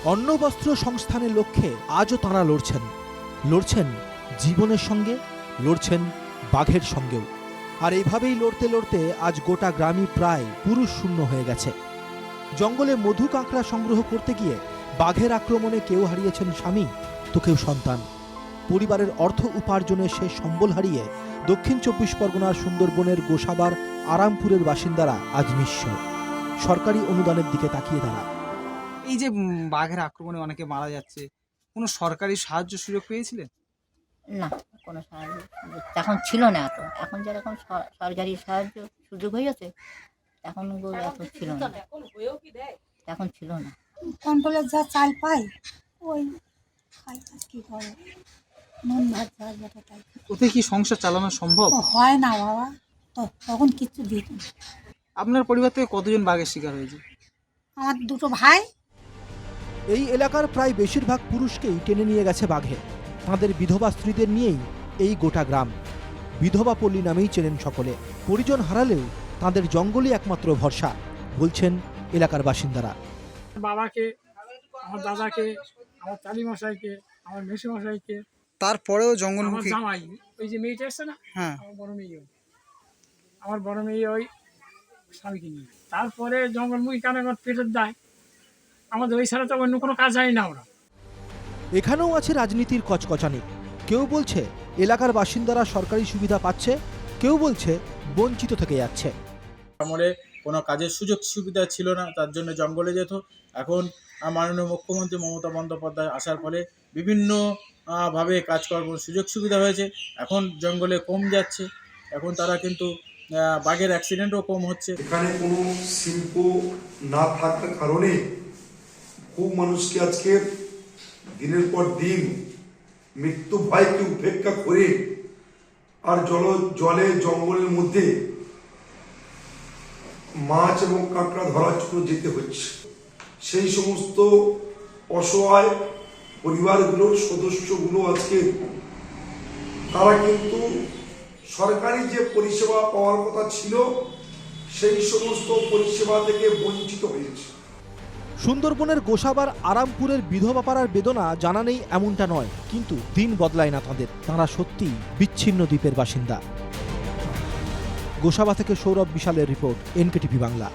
অন্ন বস্ত্র সংস্থানের লক্ষ্যে আজও তাঁরা লড়ছেন জীবনের সঙ্গে, লড়ছেন বাঘের সঙ্গেও। আর এইভাবেই লড়তে লড়তে আজ গোটা গ্রামই প্রায় পুরুষ শূন্য হয়ে গেছে। জঙ্গলে মধু কাঁকড়া সংগ্রহ করতে গিয়ে বাঘের আক্রমণে কেউ হারিয়েছেন স্বামী, তো কেউ সন্তান। পরিবারের অর্থ উপার্জনের শেষ সম্বল হারিয়ে দক্ষিণ 24 পরগনার সুন্দরবনের গোসাবার আরামপুরের বাসিন্দারা আজ নিঃস্ব। সরকারি অনুদানের দিকে তাকিয়ে তারা। এই যে বাঘের আক্রমণে অনেকে মারা যাচ্ছে, কোনো সরকারি সাহায্য সুযোগ পেয়েছিলেন? না, কোনো সাহায্য তখন ছিল না এত। এখন যেরকম সরকারি সাহায্য সুযোগ হয়েছে, এখন ওগুলো এত ছিল না, এখন ছিল না। কন্ট্রোলের যা চাল পাই ওই খাই, আর কি করে, নুন ভাত যা যেটা তাই। ওতে কি সংসার চালানো সম্ভব? তো হয় না বাবা, তো তখন কিচ্ছু দিত না। আপনার পরিবার থেকে কতজন বাঘের শিকার হয়েছে? আমার দুটো ভাই। এই এলাকার প্রায় বেশিরভাগ পুরুষকেই টেনে নিয়ে গেছে বাঘে। তাঁদের বিধবা স্ত্রীদের নিয়েই এই গোটা গ্রাম। বিধবা পল্লী নামেই চেনেন সকলে। পরিজন হারালেও তাঁদের জঙ্গলই একমাত্র ভরসা, বলছেন এলাকার বাসিন্দারা। বাবাকে, আমার দাদাকে, আমার চালিমশাইকে, আমার মেসোমশাইকে, তারপরেও আমার জঙ্গলমুখী। জামাই, ওই যে মেয়েটা এসছে না, হ্যাঁ, আমার বড় মেয়ে ওই স্বামীকে নিয়ে। তারপরে জঙ্গলমুখী কেন পেটের দেয়, আমাদের ওই ছাড়া তো অন্য কোনো কাজ হয় না। ওরা এখানেও আছে রাজনীতির কচকচানি। কেউ বলছে এলাকার বাসিন্দারা সরকারি সুবিধা পাচ্ছে, কেউ বলছে বঞ্চিত থেকে যাচ্ছে। আমলে কোনো কাজের সুযোগ সুবিধা ছিল না, তার জন্য জঙ্গলে যেত। এখন মাননীয় মুখ্যমন্ত্রী মমতা বন্দ্যোপাধ্যায় আসার ফলে বিভিন্ন ভাবে কাজকর্ম সুযোগ সুবিধা হয়েছে। এখন জঙ্গলে কম যাচ্ছে, এখন তারা কিন্তু বাঘের অ্যাক্সিডেন্টও কম হচ্ছে। এখানে কোনো শিল্প না থাকার কারণে খুব মানুষকে আজকে দিনের পর দিন মৃত্যু ভয়কে উপেক্ষা করে আর জলে জঙ্গলের মধ্যে মাছ এবং কাঁকড়া ধরার জন্য যেতে হচ্ছে। সেই সমস্ত অসহায় পরিবারগুলোর সদস্যগুলো আজকে তারা কিন্তু সরকারি যে পরিষেবা পাওয়ার কথা ছিল সেই সমস্ত পরিষেবা থেকে বঞ্চিত হয়েছে। সুন্দরবনের গোসাবার আরামপুরের বিধবা পাড়ার বেদনা জানা নেই এমনটা নয়, কিন্তু দিন বদলায় না তাদের। তাঁরা সত্যিই বিচ্ছিন্ন দ্বীপের বাসিন্দা। গোসাবা থেকে সৌরভ বিশালের রিপোর্ট, NKTV বাংলা।